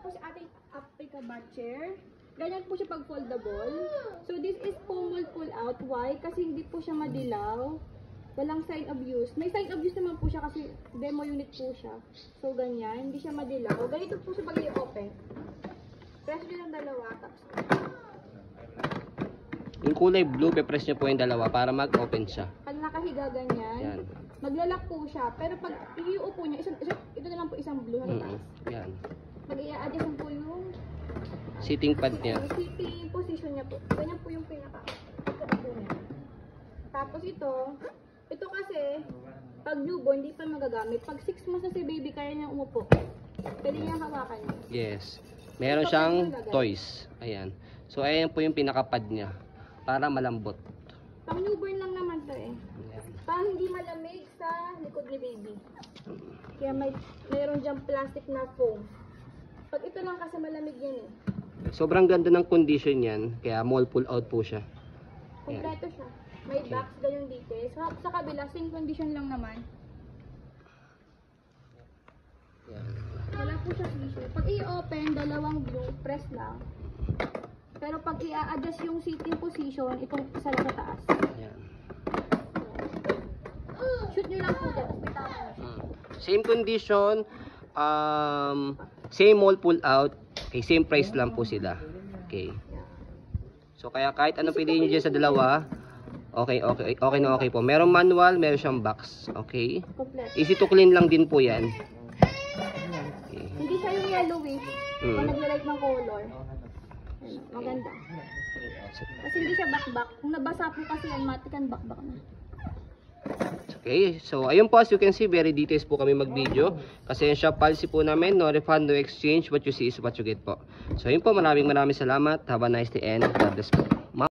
po si ating Africa bar chair. Ganyan po siya pag foldable. So this is pull out. Why? Kasi hindi po siya madilaw. Walang sign of use. May sign of use naman po siya kasi demo unit po siya. So ganyan, hindi siya madilaw. Ganito po siya pag i-open. Press nyo ng dalawa. Tapos Yung kulay blue, pe-press nyo po yung dalawa para mag-open siya. pag nakahiga ganyan, Yan. maglalak po siya. Pero pag i-upo nyo, ito na lang po isang blue na taas. Yan. Pag i-adjust po yung Sitting pad niya. sitting position niya po. Ganyan po yung pinaka-upo niya. Tapos ito kasi, pag newborn, hindi pa magagamit. Pag 6 months na si baby, kaya niya umupo. Pwede niya hawakan niya. Yes. Meron siyang toys. Ayan. So, ayan po yung pinaka-pad niya. Para malambot. Pang newborn lang naman to eh. Ayan. Para hindi malamig sa likod ni baby. Kaya mayroon diyang plastic na foam. Pag ito lang kasi malamig yan eh. Sobrang ganda ng condition yan. Kaya mall pull out po siya. Ayan. Kompleto siya. May box, ganyan dito. Sa kabila, same condition lang naman. Ayan. Wala po siya issue. Pag i-open, dalawang blue, press lang. Pero pag i-adjust yung sitting position, itong isa lang sa taas. Ayan. Shoot nyo lang po dyan, tapos may tama na siya. Same condition. Same mall pull out. Okay, same price lang po sila. Okay. So kaya kahit ano piliin nyo dyan sa dalawa, okay na okay po. Merong manual, meron siyang box. Okay. Kompleto. Easy to clean lang din po yan. Okay. Hindi siya yung yellowish. Kung nagla-light ng color. Ayun, maganda. Kasi hindi siya back-back. Kung nabasa po kasi yan, matikan back-back na. Okay, so ayun po, as you can see, very details po kami mag-video. Kasi yung shop policy po namin, no refund, no exchange. What you see is what you get po. So ayun po, maraming salamat. Have a nice day and God bless po.